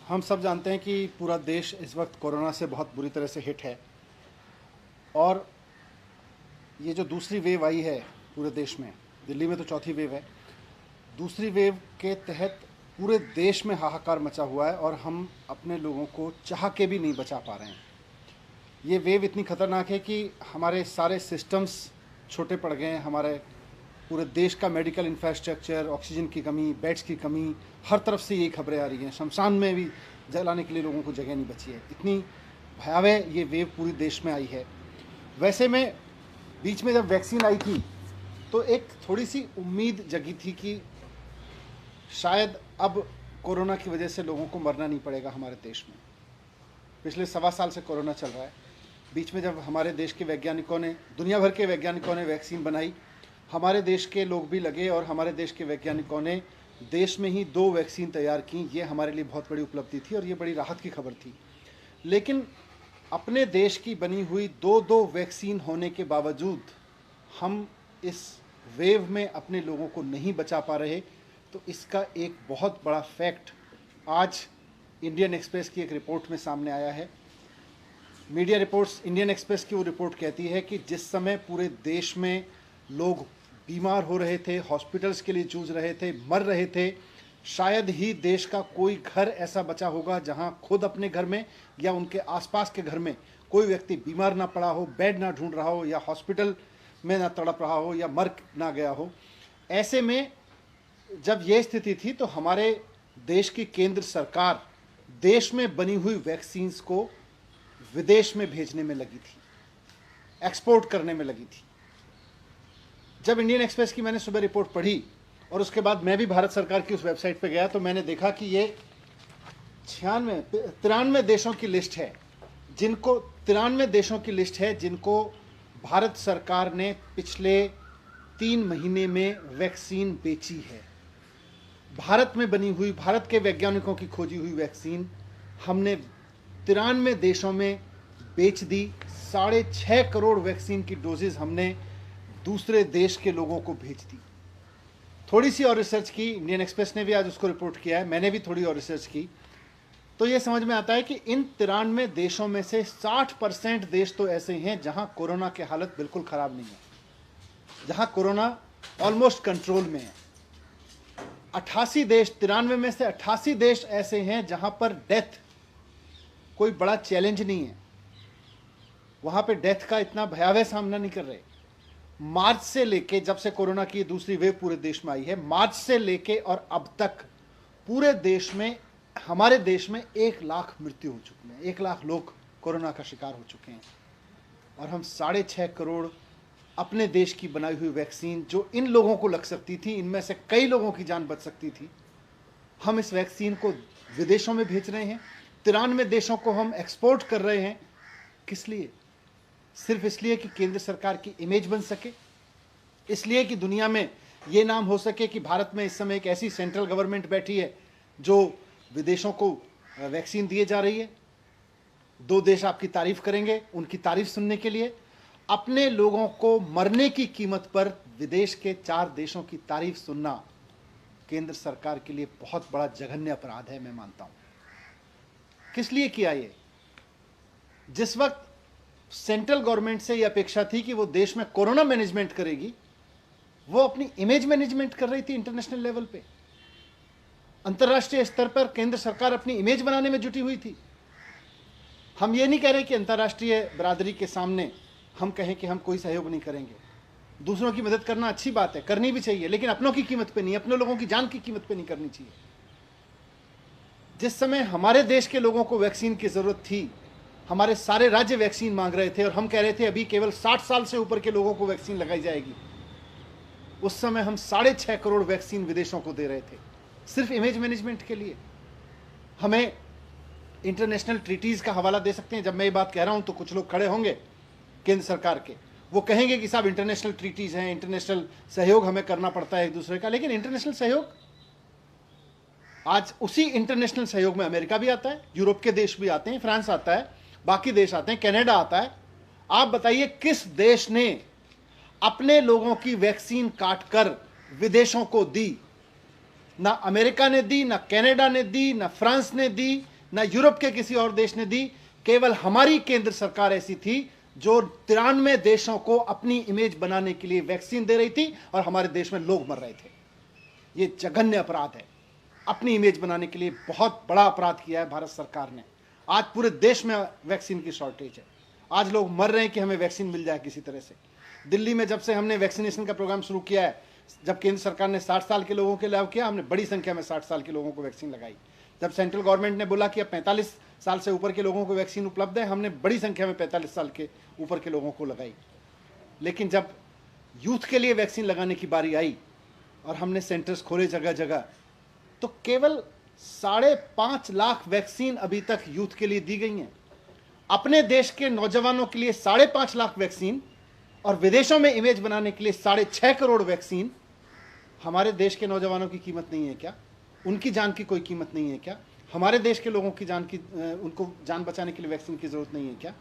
हम सब जानते हैं कि पूरा देश इस वक्त कोरोना से बहुत बुरी तरह से हिट है। और ये जो दूसरी वेव आई है पूरे देश में, दिल्ली में तो चौथी वेव है, दूसरी वेव के तहत पूरे देश में हाहाकार मचा हुआ है और हम अपने लोगों को चाह के भी नहीं बचा पा रहे हैं। ये वेव इतनी ख़तरनाक है कि हमारे सारे सिस्टम्स छोटे पड़ गए हैं। हमारे पूरे देश का मेडिकल इंफ्रास्ट्रक्चर, ऑक्सीजन की कमी, बेड्स की कमी, हर तरफ से यही खबरें आ रही हैं। शमशान में भी जलाने के लिए लोगों को जगह नहीं बची है। इतनी भयावह ये वेव पूरी देश में आई है। वैसे में बीच में जब वैक्सीन आई थी तो एक थोड़ी सी उम्मीद जगी थी कि शायद अब कोरोना की वजह से लोगों को मरना नहीं पड़ेगा हमारे देश में। पिछले 1.25 साल से कोरोना चल रहा है। बीच में जब हमारे देश के वैज्ञानिकों ने, दुनिया भर के वैज्ञानिकों ने वैक्सीन बनाई, हमारे देश के लोग भी लगे और हमारे देश के वैज्ञानिकों ने देश में ही 2 वैक्सीन तैयार की। ये हमारे लिए बहुत बड़ी उपलब्धि थी और ये बड़ी राहत की खबर थी। लेकिन अपने देश की बनी हुई 2 वैक्सीन होने के बावजूद हम इस वेव में अपने लोगों को नहीं बचा पा रहे। तो इसका एक बहुत बड़ा फैक्ट आज इंडियन एक्सप्रेस की एक रिपोर्ट में सामने आया है। मीडिया रिपोर्ट्स, इंडियन एक्सप्रेस की वो रिपोर्ट कहती है कि जिस समय पूरे देश में लोग बीमार हो रहे थे, हॉस्पिटल्स के लिए जूझ रहे थे, मर रहे थे, शायद ही देश का कोई घर ऐसा बचा होगा जहां खुद अपने घर में या उनके आसपास के घर में कोई व्यक्ति बीमार ना पड़ा हो, बेड ना ढूंढ रहा हो या हॉस्पिटल में ना तड़प रहा हो या मर ना गया हो। ऐसे में जब यह स्थिति थी तो हमारे देश की केंद्र सरकार देश में बनी हुई वैक्सीन्स को विदेश में भेजने में लगी थी, एक्सपोर्ट करने में लगी थी। जब इंडियन एक्सप्रेस की मैंने सुबह रिपोर्ट पढ़ी और उसके बाद मैं भी भारत सरकार की उस वेबसाइट पर गया तो मैंने देखा कि ये 93 देशों की लिस्ट है जिनको 93 देशों की लिस्ट है जिनको भारत सरकार ने पिछले 3 महीने में वैक्सीन बेची है। भारत में बनी हुई, भारत के वैज्ञानिकों की खोजी हुई वैक्सीन हमने 93 देशों में बेच दी। 6.5 करोड़ वैक्सीन की डोजेज हमने दूसरे देश के लोगों को भेज दी। थोड़ी सी और रिसर्च की, इंडियन एक्सप्रेस ने भी आज उसको रिपोर्ट किया है, मैंने भी थोड़ी और रिसर्च की, तो ये समझ में आता है कि इन 93 देशों में से 60% देश तो ऐसे हैं जहां कोरोना की हालत बिल्कुल खराब नहीं है, जहां कोरोना ऑलमोस्ट कंट्रोल में है। 88 देश, 93 में से 88 देश ऐसे हैं जहां पर डेथ कोई बड़ा चैलेंज नहीं है, वहां पे डेथ का इतना भयावह सामना नहीं कर रहे। मार्च से लेके, जब से कोरोना की दूसरी वेव पूरे देश में आई है, मार्च से लेके और अब तक पूरे देश में, हमारे देश में 1 लाख मृत्यु हो चुकी है। 1 लाख लोग कोरोना का शिकार हो चुके हैं और हम 6.5 करोड़ अपने देश की बनाई हुई वैक्सीन, जो इन लोगों को लग सकती थी, इनमें से कई लोगों की जान बच सकती थी, हम इस वैक्सीन को विदेशों में भेज रहे हैं। 93 देशों को हम एक्सपोर्ट कर रहे हैं। किस लिए? सिर्फ इसलिए कि केंद्र सरकार की इमेज बन सके, इसलिए कि दुनिया में ये नाम हो सके कि भारत में इस समय एक ऐसी सेंट्रल गवर्नमेंट बैठी है जो विदेशों को वैक्सीन दिए जा रही है। 2 देश आपकी तारीफ करेंगे, उनकी तारीफ सुनने के लिए। अपने लोगों को मरने की कीमत पर विदेश के 4 देशों की तारीफ सुनना केंद्र सरकार के लिए बहुत बड़ा जघन्य अपराध है, मैं मानता हूं। किस लिए किया ये? जिस वक्त सेंट्रल गवर्नमेंट से यह अपेक्षा थी कि वो देश में कोरोना मैनेजमेंट करेगी, वो अपनी इमेज मैनेजमेंट कर रही थी इंटरनेशनल लेवल पे। अंतर्राष्ट्रीय स्तर पर केंद्र सरकार अपनी इमेज बनाने में जुटी हुई थी। हम ये नहीं कह रहे कि अंतर्राष्ट्रीय बरादरी के सामने हम कहें कि हम कोई सहयोग नहीं करेंगे। दूसरों की मदद करना अच्छी बात है, करनी भी चाहिए, लेकिन अपनों की कीमत पे नहीं, अपने लोगों की जान की कीमत पे नहीं करनी चाहिए। जिस समय हमारे देश के लोगों को वैक्सीन की जरूरत थी, हमारे सारे राज्य वैक्सीन मांग रहे थे और हम कह रहे थे अभी केवल 60 साल से ऊपर के लोगों को वैक्सीन लगाई जाएगी, उस समय हम 6.5 करोड़ वैक्सीन विदेशों को दे रहे थे, सिर्फ इमेज मैनेजमेंट के लिए। हमें इंटरनेशनल ट्रीटीज का हवाला दे सकते हैं। जब मैं ये बात कह रहा हूं तो कुछ लोग खड़े होंगे केंद्र सरकार के, वो कहेंगे कि साहब इंटरनेशनल ट्रीटीज हैं, इंटरनेशनल सहयोग हमें करना पड़ता है एक दूसरे का। लेकिन इंटरनेशनल सहयोग, आज उसी इंटरनेशनल सहयोग में अमेरिका भी आता है, यूरोप के देश भी आते हैं, फ्रांस आता है, बाकी देश आते हैं, कनाडा आता है। आप बताइए किस देश ने अपने लोगों की वैक्सीन काटकर विदेशों को दी? ना अमेरिका ने दी, ना कनाडा ने दी, ना फ्रांस ने दी, ना यूरोप के किसी और देश ने दी। केवल हमारी केंद्र सरकार ऐसी थी जो 93 देशों को अपनी इमेज बनाने के लिए वैक्सीन दे रही थी और हमारे देश में लोग मर रहे थे। ये जघन्य अपराध है। अपनी इमेज बनाने के लिए बहुत बड़ा अपराध किया है भारत सरकार ने। आज पूरे देश में वैक्सीन की शॉर्टेज है। आज लोग मर रहे हैं कि हमें वैक्सीन मिल जाए किसी तरह से। दिल्ली में जब से हमने वैक्सीनेशन का प्रोग्राम शुरू किया है, जब केंद्र सरकार ने 60 साल के लोगों के लिए किया, हमने बड़ी संख्या में 60 साल के लोगों को वैक्सीन लगाई। जब सेंट्रल गवर्नमेंट ने बोला कि अब 45 साल से ऊपर के लोगों को वैक्सीन उपलब्ध है, हमने बड़ी संख्या में 45 साल के ऊपर के लोगों को लगाई। लेकिन जब यूथ के लिए वैक्सीन लगाने की बारी आई और हमने सेंटर्स खोले जगह जगह, तो केवल 5.5 लाख वैक्सीन अभी तक यूथ के लिए दी गई हैं। अपने देश के नौजवानों के लिए 5.5 लाख वैक्सीन और विदेशों में इमेज बनाने के लिए 6.5 करोड़ वैक्सीन। हमारे देश के नौजवानों की कीमत नहीं है क्या? उनकी जान की कोई कीमत नहीं है क्या? हमारे देश के लोगों की जान की, उनको जान बचाने के लिए वैक्सीन की जरूरत नहीं है क्या?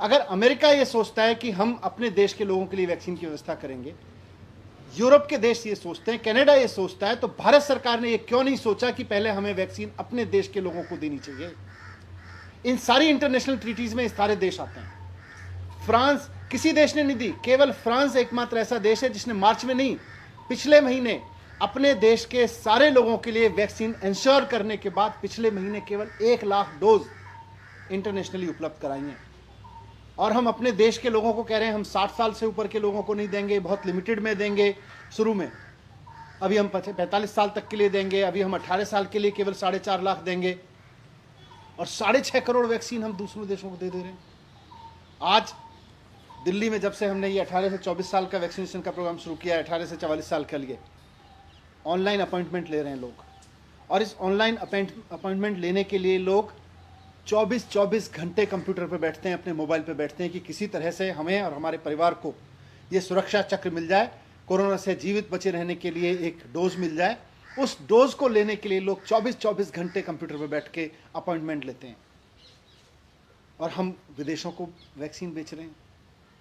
अगर अमेरिका ये सोचता है कि हम अपने देश के लोगों के लिए वैक्सीन की व्यवस्था करेंगे, यूरोप के देश ये सोचते हैं, कनाडा ये सोचता है, तो भारत सरकार ने ये क्यों नहीं सोचा कि पहले हमें वैक्सीन अपने देश के लोगों को देनी चाहिए? इन सारी इंटरनेशनल ट्रीटीज में सारे देश आते हैं। फ्रांस, किसी देश ने नहीं दी। केवल फ्रांस एकमात्र ऐसा देश है जिसने मार्च में नहीं, पिछले महीने अपने देश के सारे लोगों के लिए वैक्सीन इंश्योर करने के बाद पिछले महीने केवल 1 लाख डोज इंटरनेशनली उपलब्ध कराई हैं। और हम अपने देश के लोगों को कह रहे हैं हम 60 साल से ऊपर के लोगों को नहीं देंगे, बहुत लिमिटेड में देंगे शुरू में। अभी हम 45 साल तक के लिए देंगे, अभी हम 18 साल के लिए केवल 4.5 लाख देंगे और 6.5 करोड़ वैक्सीन हम दूसरे देशों को दे रहे हैं। आज दिल्ली में जब से हमने ये 18 से 24 साल का वैक्सीनेशन का प्रोग्राम शुरू किया है, 18 से 44 साल के लिए ऑनलाइन अपॉइंटमेंट ले रहे हैं लोग। और इस ऑनलाइन अपॉइंटमेंट लेने के लिए लोग 24 घंटे कंप्यूटर पर बैठते हैं, अपने मोबाइल पर बैठते हैं कि किसी तरह से हमें और हमारे परिवार को ये सुरक्षा चक्र मिल जाए, कोरोना से जीवित बचे रहने के लिए एक डोज मिल जाए। उस डोज को लेने के लिए लोग 24 घंटे कंप्यूटर पर बैठ के अपॉइंटमेंट लेते हैं। और हम विदेशों को वैक्सीन बेच रहे हैं,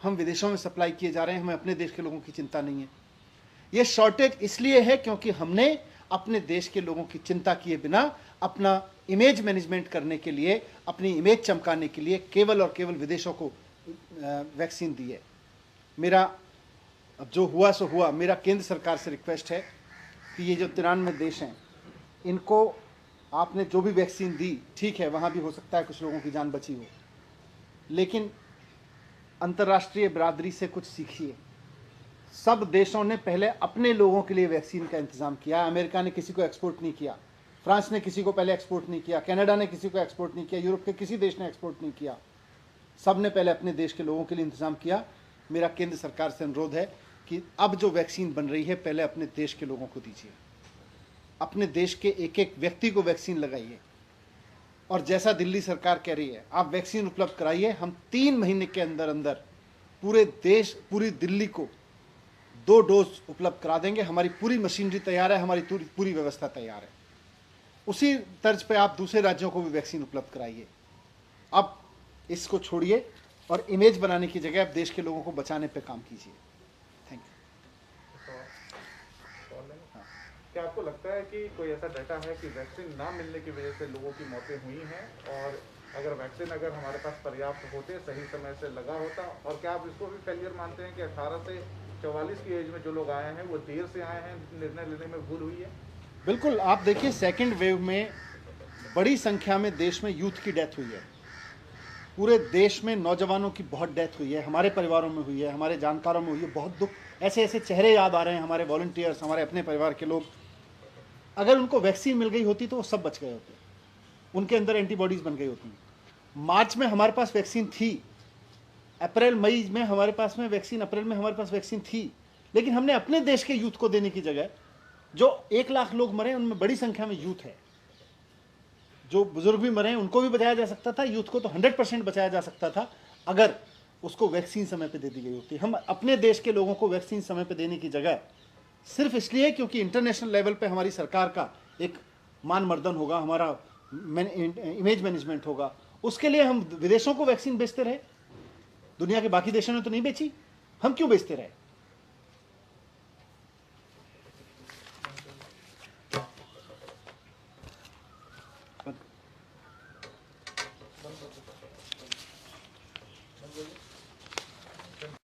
हम विदेशों में सप्लाई किए जा रहे हैं, हमें अपने देश के लोगों की चिंता नहीं है। ये शॉर्टेज इसलिए है क्योंकि हमने अपने देश के लोगों की चिंता किए बिना अपना इमेज मैनेजमेंट करने के लिए, अपनी इमेज चमकाने के लिए केवल और केवल विदेशों को वैक्सीन दी है। मेरा अब जो हुआ सो हुआ, मेरा केंद्र सरकार से रिक्वेस्ट है कि ये जो 93 देश हैं, इनको आपने जो भी वैक्सीन दी, ठीक है, वहाँ भी हो सकता है कुछ लोगों की जान बची हो, लेकिन अंतर्राष्ट्रीय बिरादरी से कुछ सीखिए। सब देशों ने पहले अपने लोगों के लिए वैक्सीन का इंतजाम किया। अमेरिका ने किसी को एक्सपोर्ट नहीं किया, फ्रांस ने किसी को पहले एक्सपोर्ट नहीं किया, कनाडा ने किसी को एक्सपोर्ट नहीं किया, यूरोप के किसी देश ने एक्सपोर्ट नहीं किया। सब ने पहले अपने देश के लोगों के लिए इंतजाम किया। मेरा केंद्र सरकार से अनुरोध है कि अब जो वैक्सीन बन रही है पहले अपने देश के लोगों को दीजिए, अपने देश के एक एक व्यक्ति को वैक्सीन लगाइए। और जैसा दिल्ली सरकार कह रही है, आप वैक्सीन उपलब्ध कराइए। हम 3 महीने के अंदर अंदर पूरे देश, पूरी दिल्ली को 2 डोज उपलब्ध करा देंगे। हमारी पूरी मशीनरी तैयार है, हमारी पूरी व्यवस्था तैयार है। उसी तर्ज पे आप दूसरे राज्यों को भी वैक्सीन उपलब्ध कराइए। अब इसको छोड़िए और इमेज बनाने की जगह आप देश के लोगों को बचाने पे काम कीजिए। Thank you. क्या आपको लगता है कि कोई ऐसा डाटा है कि वैक्सीन ना मिलने की वजह से लोगों की मौतें हुई हैं, और अगर वैक्सीन हमारे पास पर्याप्त होते, सही समय से लगा होता, और क्या आप इसको भी फेलियर मानते हैं कि 18 से 44 की एज में जो लोग आए हैं वो देर से आए हैं, निर्णय लेने में भूल हुई है? बिल्कुल, आप देखिए सेकेंड वेव में बड़ी संख्या में देश में यूथ की डेथ हुई है। पूरे देश में नौजवानों की बहुत डेथ हुई है, हमारे परिवारों में हुई है, हमारे जानकारों में हुई है। बहुत दुख, ऐसे ऐसे चेहरे याद आ रहे हैं, हमारे वॉलंटियर्स, हमारे अपने परिवार के लोग। अगर उनको वैक्सीन मिल गई होती तो वो सब बच गए होते, उनके अंदर एंटीबॉडीज बन गई होती। मार्च में हमारे पास वैक्सीन थी, अप्रैल मई में हमारे पास में वैक्सीन, अप्रैल में हमारे पास वैक्सीन थी, लेकिन हमने अपने देश के यूथ को देने की जगह, जो 1 लाख लोग मरे उनमें बड़ी संख्या में यूथ है। जो बुजुर्ग भी मरे उनको भी बचाया जा सकता था, यूथ को तो 100% बचाया जा सकता था अगर उसको वैक्सीन समय पे दे दी गई होती। हम अपने देश के लोगों को वैक्सीन समय पे देने की जगह सिर्फ इसलिए क्योंकि इंटरनेशनल लेवल पे हमारी सरकार का एक मान मर्दन होगा, हमारा इमेज मैनेजमेंट होगा, उसके लिए हम विदेशों को वैक्सीन बेचते रहे। दुनिया के बाकी देशों ने तो नहीं बेची, हम क्यों बेचते रहे? हैं।